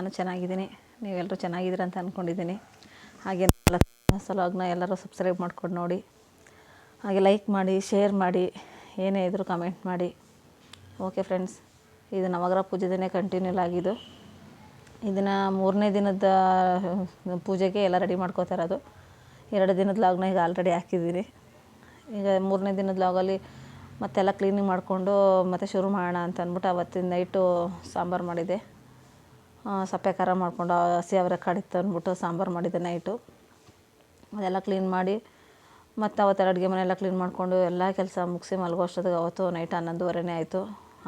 ನಾನು ಚೆನ್ನಾಗಿದ್ದೀನಿ, ನೀವೆಲ್ಲರೂ ಚೆನ್ನಾಗಿದ್ದೀರ ಅಂತ ಅಂದ್ಕೊಂಡಿದ್ದೀನಿ. ಹಾಗೆ ಸಲುವಾಗಿ ಎಲ್ಲರೂ ಸಬ್ಸ್ಕ್ರೈಬ್ ಮಾಡ್ಕೊಂಡು ನೋಡಿ, ಹಾಗೆ ಲೈಕ್ ಮಾಡಿ, ಶೇರ್ ಮಾಡಿ, ಏನೇ ಇದ್ದರೂ ಕಮೆಂಟ್ ಮಾಡಿ. ಓಕೆ ಫ್ರೆಂಡ್ಸ್, ಇದು ನವಗ್ರಹ ಪೂಜೆದೇ ಕಂಟಿನ್ಯೂ ಆಗಿದ್ದು. ಇದನ್ನು 3ನೇ ದಿನದ ಪೂಜೆಗೆ ಎಲ್ಲ ರೆಡಿ ಮಾಡ್ಕೋತಾ ಇರೋದು. 2 ದಿನದ ಲಾಗ್ನ ಈಗ ಆಲ್ರೆಡಿ ಹಾಕಿದ್ದೀನಿ. ಈಗ 3ನೇ ದಿನದ ಲಾಗಲ್ಲಿ ಮತ್ತೆಲ್ಲ ಕ್ಲೀನಿಂಗ್ ಮಾಡಿಕೊಂಡು ಮತ್ತೆ ಶುರು ಮಾಡೋಣ ಅಂತ ಅಂದ್ಬಿಟ್ಟು ಅವತ್ತಿನ ನೈಟು ಸಾಂಬಾರು ಮಾಡಿದೆ. ಸಪ್ಪೆ ಖಾರ ಮಾಡಿಕೊಂಡು ಹಸಿ ಅವರೆಕಾಳು ಇತ್ತು ಅಂದ್ಬಿಟ್ಟು ಸಾಂಬಾರು ಮಾಡಿದ್ದೆ ನೈಟು. ಅದೆಲ್ಲ ಕ್ಲೀನ್ ಮಾಡಿ ಮತ್ತು ಅವತ್ತೆಲ್ಲ ಅಡುಗೆ ಮನೆಯೆಲ್ಲ ಕ್ಲೀನ್ ಮಾಡಿಕೊಂಡು ಎಲ್ಲ ಕೆಲಸ ಮುಗಿಸಿ ಮಲಗೋ ಅಷ್ಟೊತ್ತಿಗೆ ಅವತ್ತು ನೈಟ್ 11:30 ಆಯಿತು.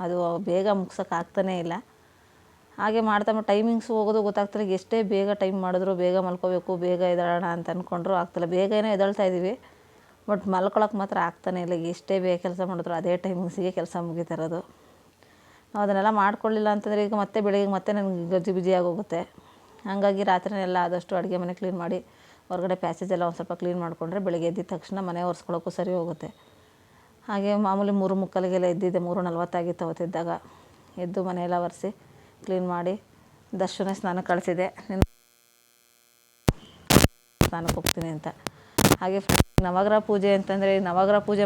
ಅದು ಬೇಗ ಮುಗ್ಸೋಕ್ಕಾಗ್ತಾನೇ ಇಲ್ಲ. ಹಾಗೆ ಮಾಡ್ತಾ ಟೈಮಿಂಗ್ಸ್ ಹೋಗೋದು ಗೊತ್ತಾಗ್ತಿಲ್ಲ. ಎಷ್ಟೇ ಬೇಗ ಟೈಮ್ ಮಾಡಿದ್ರು ಬೇಗ ಮಲ್ಕೋಬೇಕು, ಬೇಗ ಎದ್ದೇಳೋಣ ಅಂತ ಅಂದ್ಕೊಂಡ್ರು ಆಗ್ತಿಲ್ಲ. ಬೇಗ ಏನೋ ಎದ್ದೇಳ್ತಾ ಇದ್ದೀವಿ, ಬಟ್ ಮಲ್ಕೊಳಕ್ಕೆ ಮಾತ್ರ ಆಗ್ತಾನೆ ಇಲ್ಲ. ಎಷ್ಟೇ ಬೇಗ ಕೆಲಸ ಮಾಡಿದ್ರು ಅದೇ ಟೈಮಿಂಗ್ಸಿಗೆ ಕೆಲಸ ಮುಗಿತಾ ಇರೋದು. ನಾವು ಅದನ್ನೆಲ್ಲ ಮಾಡ್ಕೊಳ್ಳಿಲ್ಲ ಅಂತಂದರೆ ಈಗ ಮತ್ತೆ ಬೆಳಿಗ್ಗೆ ಮತ್ತೆ ನನಗೆ ಗಜ್ಜಿ ಬಿಜಿ ಆಗೋಗುತ್ತೆ. ಹಾಗಾಗಿ ರಾತ್ರಿನೆಲ್ಲ ಆದಷ್ಟು ಅಡುಗೆ ಮನೆ ಕ್ಲೀನ್ ಮಾಡಿ ಹೊರಗಡೆ ಪ್ಯಾಸೇಜ್ ಎಲ್ಲ ಒಂದು ಸ್ವಲ್ಪ ಕ್ಲೀನ್ ಮಾಡಿಕೊಂಡ್ರೆ ಬೆಳಗ್ಗೆ ಎದ್ದಿದ ತಕ್ಷಣ ಮನೆ ಒರೆಸ್ಕೊಳ್ಳೋಕ್ಕೂ ಸರಿ ಹೋಗುತ್ತೆ. ಹಾಗೆ ಮಾಮೂಲಿ 3:45ಗೆಲ್ಲ ಎದ್ದಿದ್ದೆ. 3:40 ಆಗಿತ್ತು ಅವತ್ತಿದ್ದಾಗ. ಎದ್ದು ಮನೆಯೆಲ್ಲ ಒರೆಸಿ ಕ್ಲೀನ್ ಮಾಡಿ ದರ್ಶನ ಸ್ನಾನಕ್ಕೆ ಕಳಿಸಿದೆ. ಸ್ನಾನಕ್ಕೆ ಹೋಗ್ತೀನಿ ಅಂತ. ಹಾಗೆ ನವಗ್ರಹ ಪೂಜೆ ಅಂತಂದರೆ ನವಗ್ರಹ ಪೂಜೆ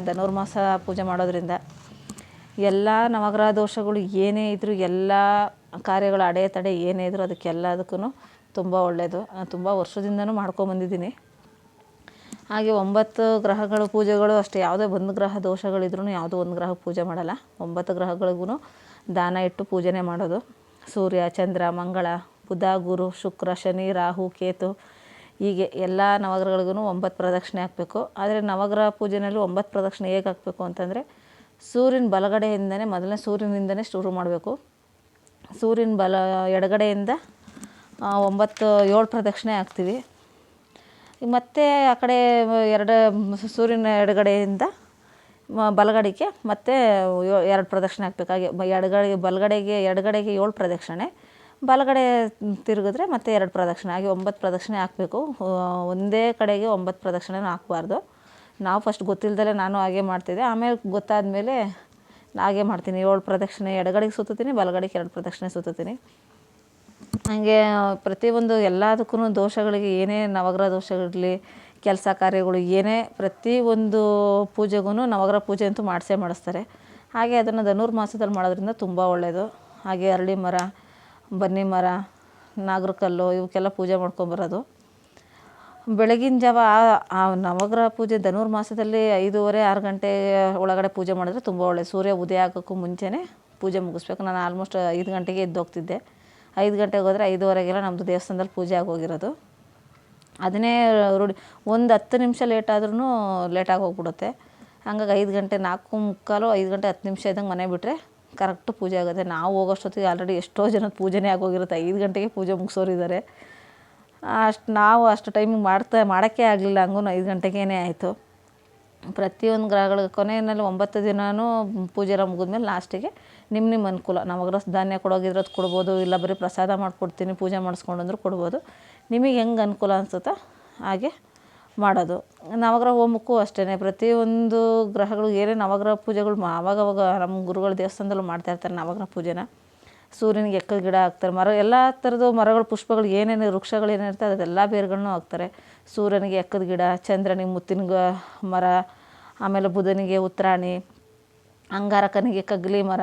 ಧನುರ್ಮಾಸ ಪೂಜೆ ಮಾಡೋದ್ರಿಂದ ಎಲ್ಲ ನವಗ್ರಹ ದೋಷಗಳು ಏನೇ ಇದ್ದರೂ, ಎಲ್ಲ ಕಾರ್ಯಗಳು ಅಡೆತಡೆ ಏನೇ ಇದ್ದರೂ ಅದಕ್ಕೆಲ್ಲದಕ್ಕೂ ತುಂಬ ಒಳ್ಳೆಯದು. ತುಂಬ ವರ್ಷದಿಂದನೂ ಮಾಡ್ಕೊಂಬಂದಿದ್ದೀನಿ. ಹಾಗೆ 9 ಗ್ರಹಗಳ ಪೂಜೆಗಳು ಅಷ್ಟೇ. ಯಾವುದೇ ಒಂದು ಗ್ರಹ ದೋಷಗಳಿದ್ರೂ ಯಾವುದೋ ಒಂದು ಗ್ರಹ ಪೂಜೆ ಮಾಡಲ್ಲ. 9 ಗ್ರಹಗಳಿಗೂ ದಾನ ಇಟ್ಟು ಪೂಜೆನೇ ಮಾಡೋದು. ಸೂರ್ಯ, ಚಂದ್ರ, ಮಂಗಳ, ಬುಧ, ಗುರು, ಶುಕ್ರ, ಶನಿ, ರಾಹು, ಕೇತು, ಹೀಗೆ ಎಲ್ಲ ನವಗ್ರಹಗಳಿಗೂ 9 ಪ್ರದಕ್ಷಿಣೆ ಹಾಕಬೇಕು. ಆದರೆ ನವಗ್ರಹ ಪೂಜೆಯಲ್ಲಿ 9 ಪ್ರದಕ್ಷಿಣೆ ಹೇಗೆ ಹಾಕಬೇಕು ಅಂತಂದರೆ, ಸೂರ್ಯನ ಬಲಗಡೆಯಿಂದನೇ ಮೊದಲನೇ ಸೂರ್ಯನಿಂದನೇ ಶುರು ಮಾಡಬೇಕು. ಸೂರ್ಯನ ಎಡಗಡೆಯಿಂದ 7 ಪ್ರದಕ್ಷಿಣೆ ಹಾಕ್ತೀವಿ. ಮತ್ತು ಆ ಕಡೆ ಸೂರ್ಯನ ಎಡಗಡೆಯಿಂದ ಬಲಗಡೆಗೆ ಮತ್ತೆ 2 ಪ್ರದಕ್ಷಿಣೆ ಹಾಕ್ಬೇಕು. ಹಾಗೆ ಬಲಗಡೆಗೆ ಎಡಗಡೆಗೆ 7 ಪ್ರದಕ್ಷಿಣೆ, ಬಲಗಡೆ ತಿರುಗಿದ್ರೆ ಮತ್ತೆ 2 ಪ್ರದಕ್ಷಿಣೆ, ಹಾಗೆ 9 ಪ್ರದಕ್ಷಿಣೆ ಹಾಕಬೇಕು. ಒಂದೇ ಕಡೆಗೆ 9 ಪ್ರದಕ್ಷಿಣೆನೂ ಹಾಕಬಾರ್ದು. ನಾವು ಫಸ್ಟ್ ಗೊತ್ತಿಲ್ಲದಲೇ ನಾನು ಹಾಗೆ ಮಾಡ್ತಿದ್ದೆ. ಆಮೇಲೆ ಗೊತ್ತಾದ ಮೇಲೆ ಹಾಗೆ ಮಾಡ್ತೀನಿ. 7 ಪ್ರದಕ್ಷಿಣೆ ಎಡಗಡೆಗೆ ಸುತ್ತೀನಿ, ಬಲಗಡೆಗೆ 2 ಪ್ರದಕ್ಷಿಣೆ ಸುತ್ತೀನಿ. ಹಾಗೆ ಪ್ರತಿಯೊಂದು ಎಲ್ಲದಕ್ಕೂ ದೋಷಗಳಿಗೆ ಏನೇ ನವಗ್ರಹ ದೋಷಗಳಿರಲಿ, ಕೆಲಸ ಕಾರ್ಯಗಳು ಏನೇ ಪ್ರತಿಯೊಂದು ಪೂಜೆಗೂ ನವಗ್ರಹ ಪೂಜೆ ಅಂತೂ ಮಾಡಿಸ್ತಾರೆ. ಹಾಗೆ ಅದನ್ನು ಧನುರ್ಮಾಸದಲ್ಲಿ ಮಾಡೋದ್ರಿಂದ ತುಂಬ ಒಳ್ಳೆಯದು. ಹಾಗೆ ಅರಳಿ ಮರ, ಬನ್ನಿ ಮರ, ನಾಗರಕಲ್ಲು ಇವಕ್ಕೆಲ್ಲ ಪೂಜೆ ಮಾಡ್ಕೊಂಬರೋದು. ಬೆಳಗಿನ ಜಾವ ಆ ನವಗ್ರಹ ಪೂಜೆ ಧನುರ್ಮಾಸದಲ್ಲಿ 5:30-6 ಗಂಟೆ ಒಳಗಡೆ ಪೂಜೆ ಮಾಡಿದ್ರೆ ತುಂಬ ಒಳ್ಳೆಯದು. ಸೂರ್ಯ ಉದಯ ಆಗೋಕ್ಕೂ ಮುಂಚೆನೇ ಪೂಜೆ ಮುಗಿಸ್ಬೇಕು. ನಾನು ಆಲ್ಮೋಸ್ಟ್ 5 ಗಂಟೆಗೆ ಎದ್ದೋಗ್ತಿದ್ದೆ. 5 ಗಂಟೆಗೆ ಹೋದರೆ 5:30ಗೆಲ್ಲ ನಮ್ಮದು ದೇವಸ್ಥಾನದಲ್ಲಿ ಪೂಜೆ ಆಗೋಗಿರೋದು. ಅದನ್ನೇ ರೂಢಿ. ಒಂದು 10 ನಿಮಿಷ ಲೇಟಾದ್ರೂ ಲೇಟಾಗಿ ಹೋಗ್ಬಿಡುತ್ತೆ. ಹಂಗಾಗಿ 5 ಗಂಟೆ 4:45, 5 ಗಂಟೆ 10 ನಿಮಿಷ ಇದ್ದಂಗೆ ಮನೆ ಬಿಟ್ಟರೆ ಕರೆಕ್ಟು ಪೂಜೆ ಆಗುತ್ತೆ. ನಾವು ಹೋಗೋಷ್ಟೊತ್ತಿಗೆ ಆಲ್ರೆಡಿ ಎಷ್ಟೋ ಜನದ ಪೂಜೆನೇ ಆಗೋಗಿರುತ್ತೆ. 5 ಗಂಟೆಗೆ ಪೂಜೆ ಮುಗಿಸೋರಿದ್ದಾರೆ. ನಾವು ಅಷ್ಟು ಟೈಮಿಗೆ ಮಾಡೋಕ್ಕೆ ಆಗಲಿಲ್ಲ. ಹಂಗೂ 5 ಗಂಟೆಗೇ ಆಯಿತು. ಪ್ರತಿಯೊಂದು ಗ್ರಹಗಳಿಗೆ ಕೊನೆಯಲ್ಲಿ 9 ದಿನವೂ ಪೂಜೆ ಎಲ್ಲ ಮುಗಿದ್ಮೇಲೆ ಲಾಸ್ಟಿಗೆ ನಿಮ್ಮ ಅನುಕೂಲ. ನವಗ್ರಹ ಧಾನ್ಯ ಕೊಡೋಗಿದ್ರೆ ಅದು ಕೊಡ್ಬೋದು, ಇಲ್ಲ ಬರೀ ಪ್ರಸಾದ ಮಾಡಿಕೊಡ್ತೀನಿ ಪೂಜೆ ಮಾಡಿಸ್ಕೊಂಡು ಅಂದರೂ ಕೊಡ್ಬೋದು. ನಿಮಗೆ ಹೆಂಗೆ ಅನುಕೂಲ ಅನಿಸುತ್ತೋ ಹಾಗೆ ಮಾಡೋದು. ನವಗ್ರಹ ಹೋಮಕ್ಕೂ ಅಷ್ಟೇ. ಪ್ರತಿಯೊಂದು ಗ್ರಹಗಳು ಏನೇ ನವಗ್ರಹ ಪೂಜೆಗಳು ಆವಾಗವಾಗ ನಮ್ಮ ಗುರುಗಳ ದೇವಸ್ಥಾನದಲ್ಲೂ ಮಾಡ್ತಾಯಿರ್ತಾರೆ ನವಗ್ರಹ ಪೂಜೆನ. ಸೂರ್ಯನಿಗೆ ಎಕ್ಕದ ಗಿಡ ಹಾಕ್ತಾರೆ. ಮರ ಎಲ್ಲ ಥರದ್ದು ಮರಗಳು, ಪುಷ್ಪಗಳು ಏನೇನು ವೃಕ್ಷಗಳು ಏನಿರ್ತದೆ ಅದೆಲ್ಲ ಬೇರುಗಳನ್ನೂ ಹಾಕ್ತಾರೆ. ಸೂರ್ಯನಿಗೆ ಎಕ್ಕದ ಗಿಡ, ಚಂದ್ರನಿಗೆ ಮುತ್ತಿನ ಮರ, ಆಮೇಲೆ ಬುಧನಿಗೆ ಉತ್ತರಾಣಿ, ಅಂಗಾರಕನಿಗೆ ಕಗ್ಲಿ ಮರ,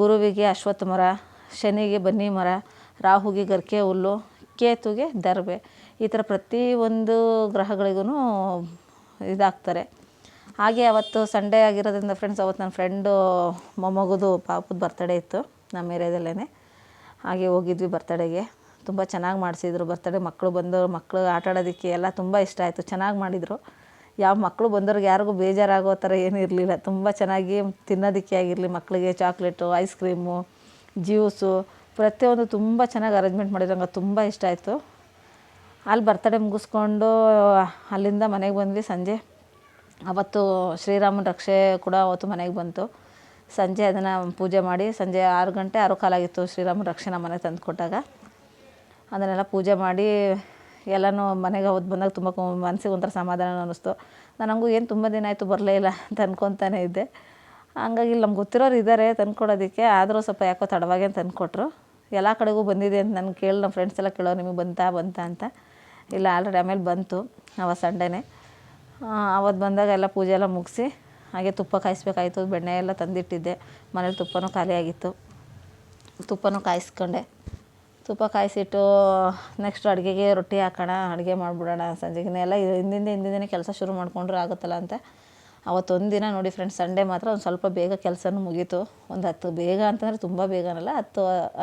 ಗುರುವಿಗೆ ಅಶ್ವತ್ಥ ಮರ, ಶನಿಗೆ ಬನ್ನಿ ಮರ, ರಾಹುಗೆ ಗರಿಕೆ ಹುಲ್ಲು, ಕೇತುಗೆ ದರ್ಬೆ. ಈ ಥರ ಪ್ರತಿಯೊಂದು ಗ್ರಹಗಳಿಗೂ ಇದಾಗ್ತಾರೆ. ಹಾಗೆ ಅವತ್ತು ಸಂಡೇ ಆಗಿರೋದ್ರಿಂದ ಫ್ರೆಂಡ್ಸ್, ಅವತ್ತು ನನ್ನ ಫ್ರೆಂಡು ಮೊಮ್ಮಗದು ಪಾಪದ ಬರ್ತಡೇ ಇತ್ತು ನಮ್ಮ ಏರಿಯಾದಲ್ಲೇ. ಹಾಗೆ ಹೋಗಿದ್ವಿ ಬರ್ತಡೇಗೆ. ತುಂಬ ಚೆನ್ನಾಗಿ ಮಾಡಿಸಿದ್ರು ಬರ್ತಡೇ. ಮಕ್ಕಳು ಆಟ ಆಡೋದಕ್ಕೆ ಎಲ್ಲ ತುಂಬ ಇಷ್ಟ ಆಯಿತು. ಚೆನ್ನಾಗಿ ಮಾಡಿದರು. ಯಾವ ಮಕ್ಕಳು ಬಂದವ್ರಿಗೆ ಯಾರಿಗೂ ಬೇಜಾರಾಗೋ ಥರ ಏನೂ ಇರಲಿಲ್ಲ. ತುಂಬ ಚೆನ್ನಾಗಿ ತಿನ್ನೋದಕ್ಕೆ ಆಗಿರಲಿ, ಮಕ್ಕಳಿಗೆ ಚಾಕ್ಲೇಟು, ಐಸ್ ಕ್ರೀಮು, ಜ್ಯೂಸು ಪ್ರತಿಯೊಂದು ತುಂಬ ಚೆನ್ನಾಗಿ ಅರೇಂಜ್ಮೆಂಟ್ ಮಾಡಿದ್ರು. ನಂಗೆ ತುಂಬ ಇಷ್ಟ ಆಯಿತು. ಅಲ್ಲಿ ಬರ್ತಡೇ ಮುಗಿಸ್ಕೊಂಡು ಅಲ್ಲಿಂದ ಮನೆಗೆ ಬಂದ್ವಿ ಸಂಜೆ. ಅವತ್ತು ಶ್ರೀರಾಮನ ರಕ್ಷೆ ಕೂಡ ಅವತ್ತು ಮನೆಗೆ ಬಂತು. ಸಂಜೆ ಅದನ್ನು ಪೂಜೆ ಮಾಡಿ ಸಂಜೆ 6 ಗಂಟೆ 6:15 ಆಗಿತ್ತು ಶ್ರೀರಾಮನ ರಕ್ಷೆ ನಮ್ಮ ಮನೆಗೆ ತಂದು ಕೊಟ್ಟಾಗ. ಅದನ್ನೆಲ್ಲ ಪೂಜೆ ಮಾಡಿ ಎಲ್ಲನೂ ಮನೆಗೆ ಅವತ್ತು ಬಂದಾಗ ತುಂಬ ಮನಸ್ಸಿಗೆ ಒಂಥರ ಸಮಾಧಾನ ಅನ್ನಿಸ್ತು. ನನಗೂ ಏನು ತುಂಬ ದಿನ ಆಯಿತು ಬರಲೇ ಇಲ್ಲ ಅಂತ ಅಂದ್ಕೊತಾನೆ ಇದ್ದೆ. ಹಂಗಾಗಿ ಇಲ್ಲಿ ನಮ್ಗೆ ಗೊತ್ತಿರೋರು ಇದ್ದಾರೆ ತಂದುಕೊಡೋದಕ್ಕೆ. ಆದರೂ ಸ್ವಲ್ಪ ಯಾಕೋ ತಡವಾಗೇ ತಂದುಕೊಟ್ರು. ಎಲ್ಲ ಕಡೆಗೂ ಬಂದಿದೆ ಅಂತ ನಾನು ನಮ್ಮ ಫ್ರೆಂಡ್ಸ್ ಎಲ್ಲ ಕೇಳೋ ನಿಮಗೆ ಬಂತಾ ಅಂತ. ಇಲ್ಲ ಆಲ್ರೆಡಿ ಆಮೇಲೆ ಬಂತು ಅವತ್ತು ಸಂಡೇನೇ. ಅವತ್ತು ಬಂದಾಗ ಎಲ್ಲ ಪೂಜೆ ಎಲ್ಲ ಮುಗಿಸಿ ಹಾಗೆ ತುಪ್ಪ ಕಾಯಿಸ್ಬೇಕಾಯ್ತು. ಬೆಣ್ಣೆ ಎಲ್ಲ ತಂದಿಟ್ಟಿದ್ದೆ, ಮನೇಲಿ ತುಪ್ಪನೂ ಖಾಲಿಯಾಗಿತ್ತು. ತುಪ್ಪನೂ ಕಾಯಿಸ್ಕೊಂಡೆ. ತುಪ್ಪ ಕಾಯಿಸಿಟ್ಟು ನೆಕ್ಸ್ಟ್ ಅಡುಗೆಗೆ ರೊಟ್ಟಿ ಹಾಕೋಣ, ಅಡುಗೆ ಮಾಡಿಬಿಡೋಣ ಸಂಜೆಗೆ ಎಲ್ಲ ಹಿಂದಿನ ಕೆಲಸ ಶುರು ಮಾಡಿಕೊಂಡ್ರೆ ಆಗುತ್ತಲ್ಲ ಅಂತ. ಅವತ್ತೊಂದು ದಿನ ನೋಡಿ ಫ್ರೆಂಡ್ಸ್, ಸಂಡೇ ಮಾತ್ರ ಒಂದು ಸ್ವಲ್ಪ ಬೇಗ ಕೆಲಸನೂ ಮುಗೀತು. ಒಂದು 10 ಬೇಗ ಅಂತಂದರೆ ತುಂಬ ಬೇಗನಲ್ಲ,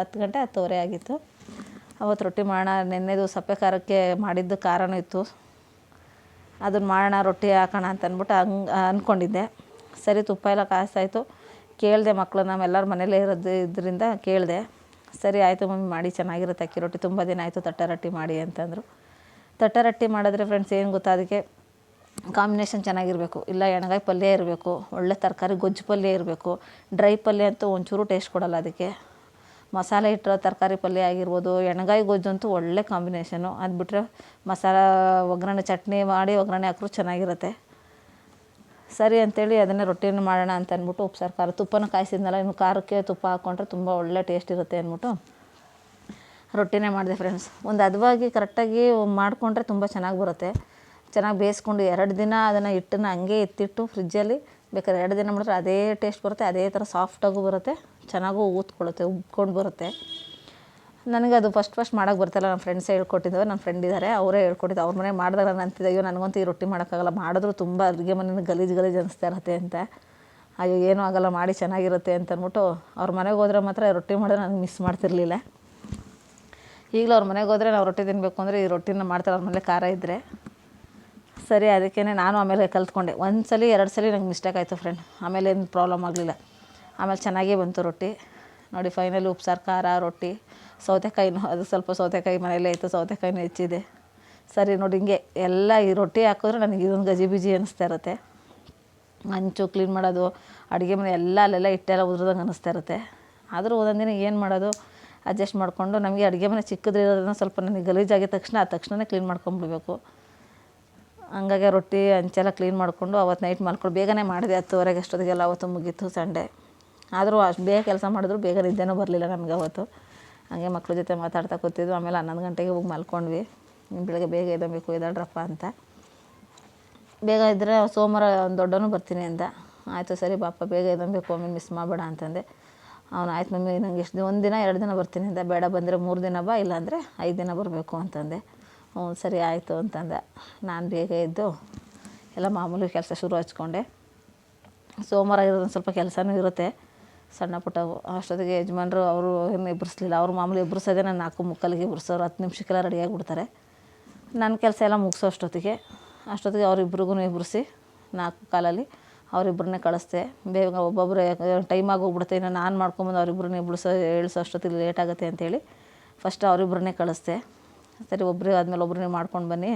10 ಗಂಟೆ 10:15 ಆಗಿತ್ತು. ಅವತ್ತು ರೊಟ್ಟಿ ಮಾಡೋಣ, ನೆನ್ನೆದು ಸಪ್ಪೆ ಖಾರಕ್ಕೆ ಮಾಡಿದ್ದು ಖಾರನೂ ಇತ್ತು, ಅದನ್ನು ಮಾಡೋಣ ರೊಟ್ಟಿ ಹಾಕೋಣ ಅಂತ ಅಂದ್ಬಿಟ್ಟು ಅಂದ್ಕೊಂಡಿದ್ದೆ. ಸರಿ ತುಪ್ಪ ಎಲ್ಲ ಕಾಯಿಸಾಯಿತು. ಕೇಳಿದೆ ಮಕ್ಕಳು, ನಾವೆಲ್ಲರೂ ಮನೇಲೇ ಇದರಿಂದ ಕೇಳಿದೆ. ಸರಿ ಆಯಿತು ಮಮ್ಮಿ ಮಾಡಿ, ಚೆನ್ನಾಗಿರುತ್ತೆ ಅಕ್ಕಿ ರೊಟ್ಟಿ, ತುಂಬ ದಿನ ಆಯಿತು ತಟ್ಟೆ ರೊಟ್ಟಿ ಮಾಡಿ ಅಂತಂದರು. ತಟ್ಟೆ ರೊಟ್ಟಿ ಮಾಡಿದ್ರೆ ಫ್ರೆಂಡ್ಸ್ ಏನು ಗೊತ್ತಾ, ಅದಕ್ಕೆ ಕಾಂಬಿನೇಷನ್ ಚೆನ್ನಾಗಿರಬೇಕು. ಇಲ್ಲ ಎಣ್ಗಾಯಿ ಪಲ್ಯ ಇರಬೇಕು, ಒಳ್ಳೆ ತರಕಾರಿ ಗೊಜ್ಜು ಪಲ್ಯ ಇರಬೇಕು. ಡ್ರೈ ಪಲ್ಯ ಅಂತೂ ಒಂಚೂರು ಟೇಸ್ಟ್ ಕೊಡೋಲ್ಲ ಅದಕ್ಕೆ. ಮಸಾಲೆ ಇಟ್ಟರೆ ತರಕಾರಿ ಪಲ್ಯ ಆಗಿರ್ಬೋದು, ಎಣ್ಗಾಯಿ ಗೊಜ್ಜಂತೂ ಒಳ್ಳೆ ಕಾಂಬಿನೇಷನು. ಅದು ಬಿಟ್ಟರೆ ಒಗ್ಗರಣೆ ಚಟ್ನಿ ಮಾಡಿ ಒಗ್ಗರಣೆ ಹಾಕಿದ್ರು ಚೆನ್ನಾಗಿರುತ್ತೆ. ಸರಿ ಅಂಥೇಳಿ ಅದನ್ನೇ ರೊಟ್ಟಿಯನ್ನು ಮಾಡೋಣ ಅಂತ ಅಂದ್ಬಿಟ್ಟು ಉಪ್ಸಾರು ಖಾರ ತುಪ್ಪನ ಕಾಯಿಸಿದ್ನಲ್ಲ, ಇನ್ನು ಖಾರಕ್ಕೆ ತುಪ್ಪ ಹಾಕ್ಕೊಂಡ್ರೆ ತುಂಬ ಒಳ್ಳೆ ಟೇಸ್ಟ್ ಇರುತ್ತೆ ಅಂದ್ಬಿಟ್ಟು ರೊಟ್ಟಿನೇ ಮಾಡಿದೆ ಫ್ರೆಂಡ್ಸ್. ಒಂದು ಹದವಾಗಿ ಕರೆಕ್ಟಾಗಿ ಮಾಡಿಕೊಂಡ್ರೆ ತುಂಬ ಚೆನ್ನಾಗಿ ಬರುತ್ತೆ. ಚೆನ್ನಾಗಿ ಬೇಯಿಸ್ಕೊಂಡು 2 ದಿನ ಅದನ್ನು ಹಿಟ್ಟನ್ನು ಹಂಗೆ ಎತ್ತಿಟ್ಟು ಫ್ರಿಜ್ಜಲ್ಲಿ ಬೇಕಾದ್ರೆ 2 ದಿನ ಮಾಡಿದ್ರೆ ಅದೇ ಟೇಸ್ಟ್ ಬರುತ್ತೆ. ಅದೇ ಥರ ಸಾಫ್ಟಾಗೂ ಬರುತ್ತೆ, ಚೆನ್ನಾಗೂ ಊದ್ಕೊಳ್ಳುತ್ತೆ, ಉಬ್ಕೊಂಡು ಬರುತ್ತೆ. ನನಗೆ ಅದು ಫಸ್ಟ್ ಮಾಡೋಕ್ಕೆ ಬರ್ತಾಯಿಲ್ಲ. ನನ್ನ ಫ್ರೆಂಡ್ಸೇ ಹೇಳ್ಕೊಟ್ಟಿದ್ದವು. ನನ್ನ ಫ್ರೆಂಡ್ ಇದ್ದಾರೆ, ಅವರೇ ಹೇಳ್ಕೊಟ್ಟಿದ್ದು. ಅವ್ರ ಮನೆ ಮಾಡಿದಾಗ ನಾನು ಅಂತಿದ್ದೆ, ಅಯ್ಯೋ ನನಗಂತೂ ಈ ರೊಟ್ಟಿ ಮಾಡೋಕ್ಕಾಗಲ್ಲ, ಮಾಡಿದ್ರು ತುಂಬ ಅಡುಗೆ ಮನೇಲಿ ಗಲೀಜು ಅನಿಸ್ತಾ ಇರುತ್ತೆ ಅಂತ. ಅಯ್ಯೋ ಏನೂ ಆಗೋಲ್ಲ, ಮಾಡಿ ಚೆನ್ನಾಗಿರುತ್ತೆ ಅಂತ ಅಂದ್ಬಿಟ್ಟು ಅವ್ರ ಮನೆಗೆ ಹೋದ್ರೆ ಮಾತ್ರ ರೊಟ್ಟಿ ಮಾಡೋದು ನನಗೆ ಮಿಸ್ ಮಾಡ್ತಿರ್ಲಿಲ್ಲ. ಈಗಲೂ ಅವ್ರ ಮನೆಗೆ ಹೋದರೆ ನಾವು ರೊಟ್ಟಿ ತಿನ್ನಬೇಕು ಅಂದರೆ ಈ ರೊಟ್ಟಿನ ಮಾಡ್ತಾರೆ ಅವ್ರ ಮನೇಲಿ ಖಾರ ಇದ್ದರೆ. ಸರಿ ಅದಕ್ಕೇ ನಾನು ಆಮೇಲೆ ಕಲ್ತ್ಕೊಂಡೆ. 1 ಸಲ 2 ಸಲ ನಂಗೆ ಮಿಸ್ಟೇಕ್ ಆಯಿತು ಫ್ರೆಂಡ್, ಆಮೇಲೆ ಏನು ಪ್ರಾಬ್ಲಮ್ ಆಗಲಿಲ್ಲ. ಆಮೇಲೆ ಚೆನ್ನಾಗೇ ಬಂತು ರೊಟ್ಟಿ. ನೋಡಿ ಫೈನಲಿ ಉಪ್ಸಾರು ಖಾರ ರೊಟ್ಟಿ, ಸೌತೆಕಾಯಿನೂ ಅದು ಸ್ವಲ್ಪ ಸೌತೆಕಾಯಿ ಮನೇಲೇ ಇತ್ತು, ಸೌತೆಕಾಯಿನೂ ಹೆಚ್ಚಿದೆ. ಸರಿ ನೋಡಿ ಹಿಂಗೆ ಎಲ್ಲ ಈ ರೊಟ್ಟಿ ಹಾಕಿದ್ರೆ ನನಗೆ ಇದೊಂದು ಗಜಿಬಿಜಿ ಅನ್ನಿಸ್ತಾ ಇರುತ್ತೆ. ಹಂಚು ಕ್ಲೀನ್ ಮಾಡೋದು, ಅಡುಗೆ ಮನೆ ಎಲ್ಲ ಅಲ್ಲೆಲ್ಲ ಹಿಟ್ಟೆಲ್ಲ ಉದ್ರದಂಗೆ ಅನ್ನಿಸ್ತಾ ಇರುತ್ತೆ. ಆದರೂ ಒಂದೊಂದು ದಿನ ಏನು ಮಾಡೋದು, ಅಡ್ಜಸ್ಟ್ ಮಾಡಿಕೊಂಡು ನಮಗೆ ಅಡುಗೆ ಮನೆ ಚಿಕ್ಕದಿರೋದನ್ನ ಸ್ವಲ್ಪ ನನಗೆ ಗಲೀಜಾಗಿದ ತಕ್ಷಣವೇ ಕ್ಲೀನ್ ಮಾಡ್ಕೊಂಬಿಡ್ಬೇಕು. ಹಂಗಾಗಿ ರೊಟ್ಟಿ ಹಂಚೆಲ್ಲ ಕ್ಲೀನ್ ಮಾಡಿಕೊಂಡು ಅವತ್ತು ನೈಟ್ ಮಲ್ಕೊಂಡು ಬೇಗನೆ ಮಾಡಿದೆ. 10:30 ಅಷ್ಟೊತ್ತಿಗೆಲ್ಲ ಅವತ್ತು ಮುಗೀತು ಸಂಡೇ. ಆದರೂ ಅಷ್ಟು ಬೇಗ ಕೆಲಸ ಮಾಡಿದ್ರು ಬೇಗ ನಿದ್ದೆನೂ ಬರಲಿಲ್ಲ ನಮಗೆ ಅವತ್ತು. ಹಾಗೆ ಮಕ್ಳ ಜೊತೆ ಮಾತಾಡ್ತಾ ಕೂತಿದ್ವು. ಆಮೇಲೆ 11 ಗಂಟೆಗೆ ಹೋಗಿ ಮಲ್ಕೊಂಡ್ವಿ. ಬೆಳಗ್ಗೆ ಬೇಗ ಎದ್ದೇಳಬೇಕು ಎದ್ದೇಳ್ರಪ್ಪ ಅಂತ. ಬೇಗ ಇದ್ದರೆ ಸೋಮವಾರ ದೊಡ್ಡವನು ಬರ್ತೀನಿ ಅಂದ. ಆಯಿತು ಸರಿ ಬಾಪ ಬೇಗ ಎದ್ದೇಳಬೇಕು, ಆಮೇಲೆ ಮಿಸ್ ಮಾಡಬೇಡ ಅಂತಂದೆ. ಅವನು ಆಯ್ತು ಮಮ್ಮಿ ನಂಗೆ ಎಷ್ಟು 1 ದಿನ 2 ದಿನ ಬರ್ತೀನಿ ಅಂದ. ಬೇಡ ಬಂದರೆ 3 ದಿನ ಬಾ, ಇಲ್ಲಾಂದರೆ 5 ದಿನ ಬರಬೇಕು ಅಂತಂದೆ. ಹ್ಞೂ ಸರಿ ಆಯಿತು ಅಂತಂದೆ. ನಾನು ಬೇಗ ಎದ್ದು ಎಲ್ಲ ಮಾಮೂಲಿ ಕೆಲಸ ಶುರು ಹಚ್ಕೊಂಡೆ. ಸೋಮವಾರ ಇರೋದು ಸ್ವಲ್ಪ ಕೆಲಸನೂ ಇರುತ್ತೆ ಸಣ್ಣ ಪುಟ್ಟವು. ಅಷ್ಟೊತ್ತಿಗೆ ಯಜಮಾನ್ರು ಅವರು ಏನು ಎಬ್ಬರಿಸಲಿಲ್ಲ. ಅವರು ಮಾಮೂಲಿ ಎಬ್ಬರಿಸೋದೇ ನಾನು 4:45ಗೆ ಎಬ್ಬರಿಸೋರು. 10 ನಿಮಿಷಕ್ಕೆಲ್ಲ ರೆಡಿಯಾಗಿಬಿಡ್ತಾರೆ. ನನ್ನ ಕೆಲಸ ಎಲ್ಲ ಮುಗಿಸೋ ಅಷ್ಟೊತ್ತಿಗೆ ಅವರಿಬ್ರಿಗೂ ಎಬ್ಬರಿಸಿ 4:15 ಅವರಿಬ್ಬರನ್ನೇ ಕಳಿಸ್ದೆ. ಬೇಗ ಒಬ್ಬೊಬ್ಬರೇ ಟೈಮ್ ಆಗೋಗ್ಬಿಡುತ್ತೆ, ಇನ್ನು ನಾನು ಮಾಡ್ಕೊಂಬಂದು ಅವರಿಬ್ಬರನ್ನೇ ಏಳಿಸೋ ಅಷ್ಟೊತ್ತಿಗೆ ಲೇಟ್ ಆಗುತ್ತೆ ಅಂತೇಳಿ ಫಸ್ಟ್ ಅವರಿಬ್ಬರನ್ನೇ ಕಳಿಸ್ದೆ. ಸರಿ ಒಬ್ಬರೇ ಆದಮೇಲೆ ಒಬ್ಬರನ್ನೇ ಮಾಡ್ಕೊಂಡು ಬನ್ನಿ,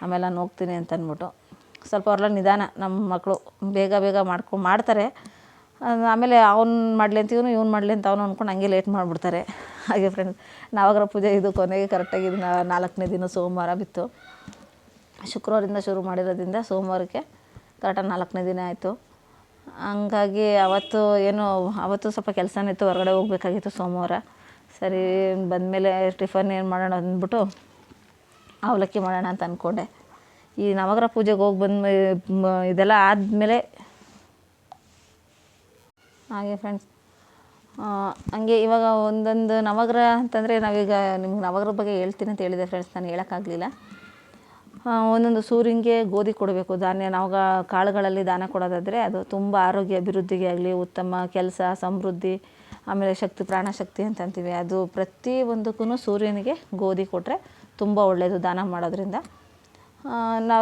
ಆಮೇಲೆ ನಾನು ಹೋಗ್ತೀನಿ ಅಂತ ಅಂದ್ಬಿಟ್ಟು. ಸ್ವಲ್ಪ ಅವ್ರೆಲ್ಲ ನಿಧಾನ ನಮ್ಮ ಮಕ್ಕಳು, ಬೇಗ ಮಾಡ್ತಾರೆ. ಆಮೇಲೆ ಅವ್ನು ಮಾಡಲಿ ಅಂತ ಇವ್ನು ಮಾಡಲಿ ಅಂತ ಅವನು ಅಂದ್ಕೊಂಡು ಹಂಗೆ ಲೇಟ್ ಮಾಡಿಬಿಡ್ತಾರೆ. ಹಾಗೆ ಫ್ರೆಂಡ್ಸ್, ನವಗ್ರಹ ಪೂಜೆ ಇದು ಕೊನೆಗೆ ಕರೆಕ್ಟಾಗಿ ಇದು 4ನೇ ದಿನ ಸೋಮವಾರ ಬಿತ್ತು. ಶುಕ್ರವಾರದಿಂದ ಶುರು ಮಾಡಿರೋದ್ರಿಂದ ಸೋಮವಾರಕ್ಕೆ ಕರೆಕ್ಟಾಗಿ 4ನೇ ದಿನ ಆಯಿತು. ಹಂಗಾಗಿ ಅವತ್ತು ಸ್ವಲ್ಪ ಕೆಲಸನೇ ಇತ್ತು, ಹೊರಗಡೆ ಹೋಗ್ಬೇಕಾಗಿತ್ತು ಸೋಮವಾರ. ಸರಿ ಬಂದಮೇಲೆ ಟಿಫನ್ ಏನು ಮಾಡೋಣ ಅಂದ್ಬಿಟ್ಟು ಅವಲಕ್ಕಿ ಮಾಡೋಣ ಅಂತ ಅಂದ್ಕೊಂಡೆ. ಈ ನವಗ್ರಹ ಪೂಜೆಗೆ ಹೋಗಿ ಇದೆಲ್ಲ ಆದಮೇಲೆ ಹಾಗೆ ಫ್ರೆಂಡ್ಸ್, ಹಂಗೆ ಇವಾಗ ಒಂದೊಂದು ನವಗ್ರಹ ಅಂತಂದರೆ ನಾವೀಗ ನಿಮ್ಗೆ ನವಗ್ರಹ ಬಗ್ಗೆ ಹೇಳ್ತೀನಿ ಅಂತ ಹೇಳಿದೆ ಫ್ರೆಂಡ್ಸ್, ನಾನು ಹೇಳೋಕ್ಕಾಗಲಿಲ್ಲ. ಒಂದೊಂದು ಸೂರ್ಯನಿಗೆ ಗೋಧಿ ಕೊಡಬೇಕು, ಧಾನ್ಯ ನಾವು ಕಾಳುಗಳಲ್ಲಿ ದಾನ ಕೊಡೋದಾದರೆ ಅದು ತುಂಬ ಆರೋಗ್ಯ ಅಭಿವೃದ್ಧಿಗೆ ಆಗಲಿ, ಉತ್ತಮ ಕೆಲಸ ಸಮೃದ್ಧಿ, ಆಮೇಲೆ ಶಕ್ತಿ ಪ್ರಾಣಶಕ್ತಿ ಅಂತ ಅಂತೀವಿ. ಅದು ಪ್ರತಿಯೊಂದಕ್ಕೂ ಸೂರ್ಯನಿಗೆ ಗೋಧಿ ಕೊಟ್ಟರೆ ತುಂಬ ಒಳ್ಳೆಯದು ದಾನ ಮಾಡೋದ್ರಿಂದ.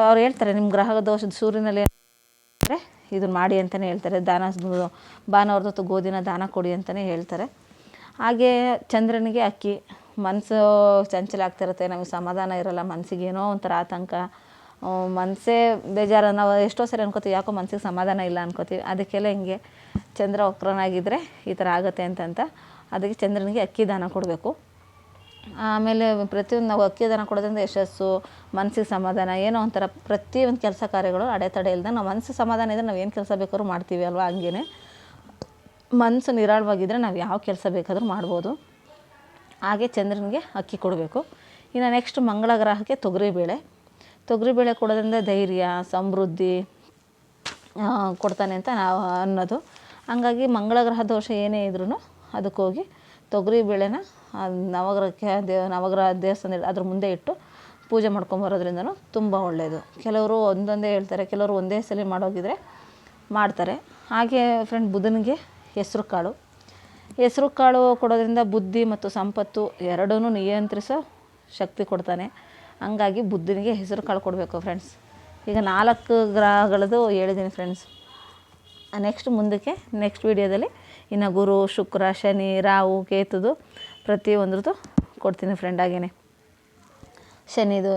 ಅವ್ರು ಹೇಳ್ತಾರೆ ನಿಮ್ಮ ಗ್ರಹ ದೋಷದ ಸೂರ್ಯನಲ್ಲಿ ಅಂದರೆ ಇದನ್ನು ಮಾಡಿ ಅಂತಲೇ ಹೇಳ್ತಾರೆ. ಭಾನುವಾರದ ಗೋಧಿನ ದಾನ ಕೊಡಿ ಅಂತಲೇ ಹೇಳ್ತಾರೆ. ಹಾಗೆ ಚಂದ್ರನಿಗೆ ಅಕ್ಕಿ. ಮನಸ್ಸು ಚಂಚಲ ಆಗ್ತಿರುತ್ತೆ, ನಮಗೆ ಸಮಾಧಾನ ಇರೋಲ್ಲ, ಮನಸ್ಸಿಗೆ ಏನೋ ಒಂಥರ ಆತಂಕ, ಮನಸ್ಸೇ ಬೇಜಾರು. ನಾವು ಎಷ್ಟೋ ಸರಿ ಅನ್ಕೋತೀವಿ ಯಾಕೋ ಮನಸ್ಸಿಗೆ ಸಮಾಧಾನ ಇಲ್ಲ ಅನ್ಕೋತೀವಿ. ಅದಕ್ಕೆಲ್ಲ ಹಿಂಗೆ ಚಂದ್ರ ವಕ್ರನಾಗಿದ್ದರೆ ಈ ಥರ ಆಗುತ್ತೆ ಅಂತ ಅದಕ್ಕೆ ಚಂದ್ರನಿಗೆ ಅಕ್ಕಿ ದಾನ ಕೊಡಬೇಕು. ಆಮೇಲೆ ಪ್ರತಿಯೊಂದು ನಾವು ಅಕ್ಕಿ ದಾನ ಕೊಡೋದ್ರಿಂದ ಯಶಸ್ಸು, ಮನಸ್ಸಿಗೆ ಸಮಾಧಾನ, ಏನೋ ಒಂಥರ ಪ್ರತಿಯೊಂದು ಕೆಲಸ ಕಾರ್ಯಗಳು ಅಡೆತಡೆ ಇಲ್ಲದೆ ನಾವು ಮನಸ್ಸು ಸಮಾಧಾನ ಇದ್ದರೆ ನಾವು ಏನು ಕೆಲಸ ಬೇಕಾದ್ರೂ ಮಾಡ್ತೀವಿ ಅಲ್ವಾ. ಹಂಗೇ ಮನಸ್ಸು ನಿರಾಳವಾಗಿದ್ದರೆ ನಾವು ಯಾವ ಕೆಲಸ ಬೇಕಾದರೂ ಮಾಡ್ಬೋದು. ಹಾಗೆ ಚಂದ್ರನಿಗೆ ಅಕ್ಕಿ ಕೊಡಬೇಕು. ಇನ್ನು ನೆಕ್ಸ್ಟ್ ಮಂಗಳ ಗ್ರಹಕ್ಕೆ ತೊಗರಿಬೇಳೆ ಕೊಡೋದ್ರಿಂದ ಧೈರ್ಯ, ಸಮೃದ್ಧಿ ಕೊಡ್ತಾನೆ ಅಂತ ನಾವು ಅನ್ನೋದು. ಹಂಗಾಗಿ ಮಂಗಳ ಗ್ರಹ ದೋಷ ಏನೇ ಇದ್ರೂ ಅದಕ್ಕೋಗಿ ತೊಗರಿಬೇಳೆನ ನವಗ್ರಹಕ್ಕೆ ನವಗ್ರಹ ದೇವಸ್ಥಾನದಲ್ಲಿ ಅದ್ರ ಮುಂದೆ ಇಟ್ಟು ಪೂಜೆ ಮಾಡ್ಕೊಂಬರೋದ್ರಿಂದನೂ ತುಂಬ ಒಳ್ಳೆಯದು. ಕೆಲವರು ಒಂದೊಂದೇ ಹೇಳ್ತಾರೆ, ಕೆಲವರು ಒಂದೇ ಸಲ ಮಾಡೋಗಿದ್ರೆ ಮಾಡ್ತಾರೆ. ಹಾಗೆ ಫ್ರೆಂಡ್ ಬುಧನಿಗೆ ಹೆಸರು ಕಾಳು ಕೊಡೋದ್ರಿಂದ ಬುದ್ಧಿ ಮತ್ತು ಸಂಪತ್ತು ಎರಡೂ ನಿಯಂತ್ರಿಸೋ ಶಕ್ತಿ ಕೊಡ್ತಾನೆ. ಹಂಗಾಗಿ ಬುದ್ಧನಿಗೆ ಹೆಸರು ಕಾಳು ಕೊಡಬೇಕು ಫ್ರೆಂಡ್ಸ್. ಈಗ 4 ಗ್ರಹಗಳದ್ದು ಹೇಳಿದ್ದೀನಿ ಫ್ರೆಂಡ್ಸ್. ನೆಕ್ಸ್ಟ್ ವೀಡಿಯೋದಲ್ಲಿ ಇನ್ನು ಗುರು, ಶುಕ್ರ, ಶನಿ, ರಾಹು, ಕೇತುದು ಪ್ರತಿಯೊಂದ್ರದ್ದು ಕೊಡ್ತೀನಿ ಫ್ರೆಂಡ್. ಹಾಗೆಯೇ ಶನಿದು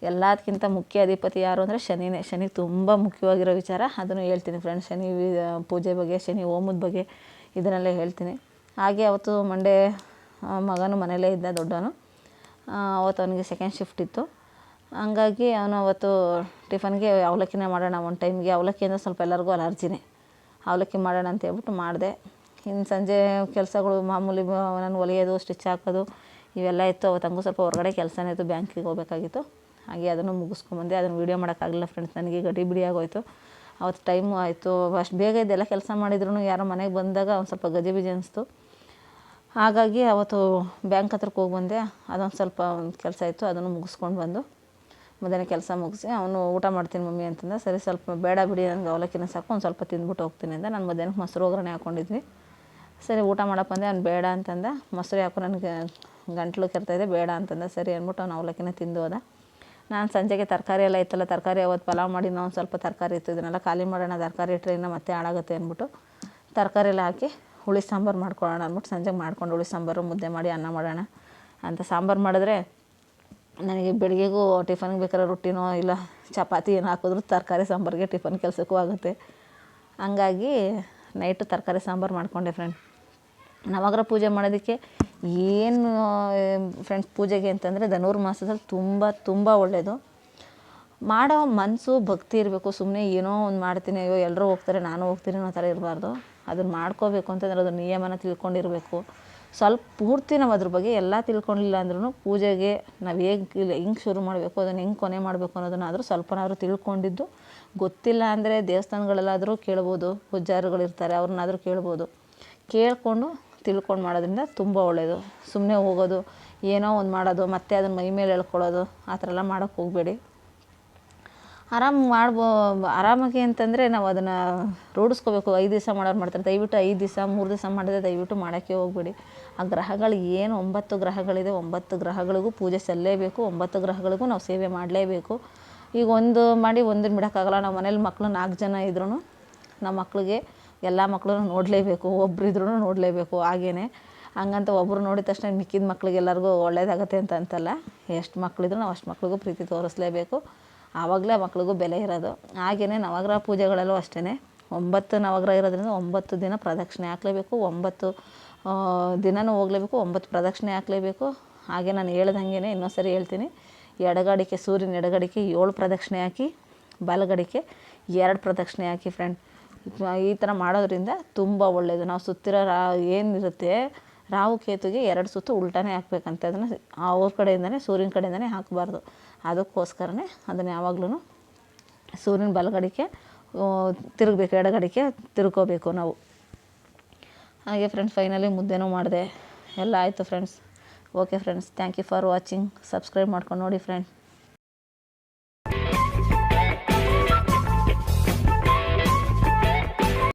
ಎಲ್ಲದಕ್ಕಿಂತ ಮುಖ್ಯ ಅಧಿಪತಿ ಯಾರು ಅಂದರೆ ಶನಿನೇ. ಶನಿ ತುಂಬ ಮುಖ್ಯವಾಗಿರೋ ವಿಚಾರ, ಅದನ್ನು ಹೇಳ್ತೀನಿ ಫ್ರೆಂಡ್ಸ್. ಶನಿ ಪೂಜೆ ಬಗ್ಗೆ, ಶನಿ ಹೋಮದ ಬಗ್ಗೆ ಇದನ್ನೆಲ್ಲ ಹೇಳ್ತೀನಿ. ಹಾಗೆ ಅವತ್ತು ಮಂಡೇ ಮಗನು ಮನೆಯಲ್ಲೇ ಇದ್ದ, ದೊಡ್ಡವನು. ಅವತ್ತು ಅವನಿಗೆ ಸೆಕೆಂಡ್ ಶಿಫ್ಟ್ ಇತ್ತು. ಹಂಗಾಗಿ ಅವನು ಅವತ್ತು ಟಿಫನ್ಗೆ ಅವಲಕ್ಕಿನೇ ಮಾಡೋಣ ಒಂದು ಟೈಮ್ಗೆ. ಅವಲಕ್ಕಿ ಅಂದರೆ ಸ್ವಲ್ಪ ಎಲ್ಲರಿಗೂ ಅಲರ್ಜಿನೇ. ಅವಲಕ್ಕಿ ಮಾಡೋಣ ಅಂತ ಹೇಳ್ಬಿಟ್ಟು ಮಾಡಿದೆ. ಇನ್ನು ಸಂಜೆ ಕೆಲಸಗಳು ಮಾಮೂಲಿ, ನಾನು ಹೊಲಿಯೋದು, ಸ್ಟಿಚ್ ಹಾಕೋದು ಇವೆಲ್ಲ ಇತ್ತು. ಅವತ್ತು ಹಂಗೂ ಸ್ವಲ್ಪ ಹೊರಗಡೆ ಕೆಲಸನೇ ಇತ್ತು, ಬ್ಯಾಂಕಿಗೆ ಹೋಗಬೇಕಾಗಿತ್ತು. ಹಾಗೆ ಅದನ್ನು ಮುಗಿಸ್ಕೊಂಬಂದೆ. ಅದನ್ನು ವೀಡಿಯೋ ಮಾಡೋಕ್ಕಾಗಲಿಲ್ಲ ಫ್ರೆಂಡ್ಸ್, ನನಗೆ ಗಡಿಬಿಡಿ ಆಗೋಯಿತು. ಅವತ್ತು ಟೈಮು ಆಯಿತು. ಅಷ್ಟು ಬೇಗ ಇದೆಲ್ಲ ಕೆಲಸ ಮಾಡಿದ್ರು ಯಾರೋ ಮನೆಗೆ ಬಂದಾಗ ಒಂದು ಸ್ವಲ್ಪ ಗಜಿಬಿಜಿ ಅನಿಸ್ತು. ಹಾಗಾಗಿ ಅವತ್ತು ಬ್ಯಾಂಕ್ ಹತ್ರಕ್ಕೆ ಹೋಗಿ ಬಂದೆ. ಅದೊಂದು ಸ್ವಲ್ಪ ಕೆಲಸ ಇತ್ತು, ಅದನ್ನು ಮುಗಿಸ್ಕೊಂಡು ಬಂದು ಮಧ್ಯಾಹ್ನ ಕೆಲಸ ಮುಗಿಸಿ ಅವನು ಊಟ ಮಾಡ್ತೀನಿ ಮಮ್ಮಿ ಅಂತಂದ. ಸರಿ, ಸ್ವಲ್ಪ ಬೇಡ ಬಿಡಿ, ನನಗೆ ಅವಲಕ್ಕಿನ ಸಾಕು, ಒಂದು ಸ್ವಲ್ಪ ತಿಂದ್ಬಿಟ್ಟು ಹೋಗ್ತೀನಿ ಅಂತ. ನಾನು ಮಧ್ಯಾಹ್ನಕ್ಕೆ ಮೊಸರು ಒಗ್ಗರಣೆ ಹಾಕ್ಕೊಂಡಿದ್ವಿ. ಸರಿ ಊಟ ಮಾಡಕ್ಕೆ ಬಂದೆ. ಅವ್ನು ಬೇಡ ಅಂತಂದ. ಮೊಸರು ಯಾಕೋ ನನಗೆ ಗಂಟ್ಲು ಕೆರ್ತಾಯಿದೆ, ಬೇಡ ಅಂತಂದ. ಸರಿ ಅಂದ್ಬಿಟ್ಟು ಅವ್ನು ಅವಲಕ್ಕಿನ ತಿಂದು ಹೋದ. ನಾನು ಸಂಜೆಗೆ ತರಕಾರಿ ಎಲ್ಲ ಇತ್ತಲ್ಲ, ತರಕಾರಿ ಅವತ್ತು ಪಲಾವ್ ಮಾಡಿ ನಾವು ಸ್ವಲ್ಪ ತರಕಾರಿ ಇತ್ತು, ಇದನ್ನೆಲ್ಲ ಖಾಲಿ ಮಾಡೋಣ, ತರಕಾರಿ ಇಟ್ಟರೆ ಇನ್ನೂ ಮತ್ತೆ ಹಾಳಾಗುತ್ತೆ ಅಂದ್ಬಿಟ್ಟು ತರಕಾರಿ ಎಲ್ಲ ಹಾಕಿ ಹುಳಿ ಸಾಂಬಾರು ಮಾಡ್ಕೊಳ್ಳೋಣ ಅಂದ್ಬಿಟ್ಟು ಸಂಜೆಗೆ ಮಾಡ್ಕೊಂಡು ಹುಳಿ ಸಾಂಬಾರು, ಮುದ್ದೆ ಮಾಡಿ ಅನ್ನ ಮಾಡೋಣ ಅಂತ ಸಾಂಬಾರು ಮಾಡಿದ್ರೆ, ನನಗೆ ಬೆಳಗ್ಗೆಗೂ ಟಿಫನ್ಗೆ ಬೇಕಾದ್ರೆ ರೊಟ್ಟಿನೋ ಇಲ್ಲ ಚಪಾತಿ ಏನು ಹಾಕಿದ್ರು ತರಕಾರಿ ಸಾಂಬಾರಿಗೆ ಟಿಫನ್ ಕೆಲಸಕ್ಕೂ ಆಗುತ್ತೆ. ಹಂಗಾಗಿ ನೈಟು ತರಕಾರಿ ಸಾಂಬಾರು ಮಾಡಿಕೊಂಡೆ ಫ್ರೆಂಡ್. ನವಗ್ರಹ ಪೂಜೆ ಮಾಡೋದಕ್ಕೆ ಏನು ಫ್ರೆಂಡ್ಸ್, ಪೂಜೆಗೆ ಅಂತಂದರೆ ಧನುರ್ಮಾಸದಲ್ಲಿ ತುಂಬ ಒಳ್ಳೆಯದು. ಮಾಡೋ ಮನಸ್ಸು ಭಕ್ತಿ ಇರಬೇಕು. ಸುಮ್ಮನೆ ಏನೋ ಒಂದು ಮಾಡ್ತೀನಿ, ಅಯ್ಯೋ ಎಲ್ಲರೂ ಹೋಗ್ತಾರೆ ನಾನು ಹೋಗ್ತೀನಿ ಅನ್ನೋ ಥರ ಇರಬಾರ್ದು. ಅದನ್ನು ಮಾಡ್ಕೋಬೇಕು ಅಂತಂದರೆ ಅದ್ರ ನಿಯಮನ ತಿಳ್ಕೊಂಡಿರಬೇಕು. ಸ್ವಲ್ಪ ಪೂರ್ತಿ ನಾವು ಅದ್ರ ಬಗ್ಗೆ ಎಲ್ಲ ತಿಳ್ಕೊಂಡಿಲ್ಲ ಅಂದ್ರೂ ಪೂಜೆಗೆ ನಾವು ಹೆಂಗೆ ಶುರು ಮಾಡಬೇಕು, ಅದನ್ನು ಹೆಂಗೆ ಕೊನೆ ಮಾಡಬೇಕು ಅನ್ನೋದನ್ನಾದರೂ ಸ್ವಲ್ಪನಾದರೂ ತಿಳ್ಕೊಂಡಿದ್ದು, ಗೊತ್ತಿಲ್ಲ ಅಂದರೆ ದೇವಸ್ಥಾನಗಳಲ್ಲಾದರೂ ಕೇಳ್ಬೋದು, ಪೂಜಾರಿಗಳಿರ್ತಾರೆ, ಅವ್ರನ್ನಾದರೂ ಕೇಳ್ಬೋದು. ಕೇಳಿಕೊಂಡು ತಿಳ್ಕೊಂಡು ಮಾಡೋದ್ರಿಂದ ತುಂಬ ಒಳ್ಳೆಯದು. ಸುಮ್ಮನೆ ಹೋಗೋದು, ಏನೋ ಒಂದು ಮಾಡೋದು, ಮತ್ತೆ ಅದನ್ನು ಮೈ ಮೇಲೆ ಎಳ್ಕೊಳ್ಳೋದು, ಆ ಥರ ಎಲ್ಲ ಮಾಡೋಕ್ಕೆ ಹೋಗಬೇಡಿ. ಆರಾಮಾಗಿ ಅಂತಂದರೆ ನಾವು ಅದನ್ನು ರೂಢಿಸ್ಕೋಬೇಕು. 5 ದಿವಸ ಮಾಡೋರು ಮಾಡ್ತಾರೆ, ದಯವಿಟ್ಟು 5 ದಿವಸ 3 ದಿವಸ ಮಾಡಿದ್ರೆ ದಯವಿಟ್ಟು ಮಾಡೋಕ್ಕೆ ಹೋಗಬೇಡಿ. ಆ ಗ್ರಹಗಳು ಏನು 9 ಗ್ರಹಗಳಿದೆ, 9 ಗ್ರಹಗಳಿಗೂ ಪೂಜೆ ಸಲ್ಲಲೇಬೇಕು. 9 ಗ್ರಹಗಳಿಗೂ ನಾವು ಸೇವೆ ಮಾಡಲೇಬೇಕು. ಈಗ ಒಂದು ಮಾಡಿ ಒಂದನ್ನು ಬಿಡೋಕ್ಕಾಗಲ್ಲ. ನಾವು ಮನೇಲಿ ಮಕ್ಕಳು 4 ಜನ ಇದ್ರೂ ನಮ್ಮ ಮಕ್ಕಳಿಗೆ ಎಲ್ಲ ಮಕ್ಕಳೂ ನೋಡಲೇಬೇಕು, ಒಬ್ಬರಿದ್ರೂ ನೋಡಲೇಬೇಕು. ಹಾಗೇ ಹಂಗಂತ ಒಬ್ಬರು ನೋಡಿದ ತಕ್ಷಣ ಮಿಕ್ಕಿದ ಮಕ್ಕಳಿಗೆಲ್ಲರಿಗೂ ಒಳ್ಳೇದಾಗತ್ತೆ ಅಂತಲ್ಲ. ಎಷ್ಟು ಮಕ್ಕಳಿದ್ರು ನಾವು ಅಷ್ಟು ಮಕ್ಳಿಗೂ ಪ್ರೀತಿ ತೋರಿಸ್ಲೇಬೇಕು. ಆವಾಗಲೇ ಆ ಮಕ್ಳಿಗೂ ಬೆಲೆ ಇರೋದು. ಹಾಗೆಯೇ ನವಗ್ರಹ ಪೂಜೆಗಳಲ್ಲೂ ಅಷ್ಟೇ, 9 ನವಗ್ರಹ ಇರೋದ್ರಿಂದ 9 ದಿನ ಪ್ರದಕ್ಷಿಣೆ ಹಾಕಲೇಬೇಕು, 9 ದಿನವೂ ಹೋಗಲೇಬೇಕು, 9 ಪ್ರದಕ್ಷಿಣೆ ಹಾಕಲೇಬೇಕು. ಹಾಗೆ ನಾನು ಹೇಳ್ದಂಗೆ ಇನ್ನೊಂದು ಸರಿ ಹೇಳ್ತೀನಿ, ಎಡಗಡೆಗೆ ಸೂರ್ಯನ ಎಡಗಡೆಗೆ 7 ಪ್ರದಕ್ಷಿಣೆ ಹಾಕಿ, ಬಲಗಡೆಗೆ 2 ಪ್ರದಕ್ಷಿಣೆ ಹಾಕಿ ಫ್ರೆಂಡ್. ಈ ಥರ ಮಾಡೋದ್ರಿಂದ ತುಂಬ ಒಳ್ಳೆಯದು. ನಾವು ಸುತ್ತಿರೋ ಏನಿರುತ್ತೆ ರಾಹು ಕೇತುಗೆ 2 ಸುತ್ತು ಉಲ್ಟಾನೇ ಹಾಕ್ಬೇಕಂತೆ. ಅದನ್ನು ಅವ್ರ ಕಡೆಯಿಂದನೇ, ಸೂರ್ಯನ ಕಡೆಯಿಂದನೇ ಹಾಕಬಾರ್ದು. ಅದಕ್ಕೋಸ್ಕರನೇ ಅದನ್ನು ಯಾವಾಗ್ಲೂ ಸೂರ್ಯನ ಬಲಗಡೆಗೆ ತಿರುಗಬೇಕು, ಎಡಗಡೆಗೆ ತಿರ್ಕೋಬೇಕು ನಾವು. ಹಾಗೆ ಫ್ರೆಂಡ್ಸ್, ಫೈನಲಿ ಮುದ್ದೆನೂ ಮಾಡಿದೆ, ಎಲ್ಲ ಆಯಿತು friends. Okay friends, thank you for watching. Subscribe ಮಾಡ್ಕೊಂಡು ನೋಡಿ ಫ್ರೆಂಡ್.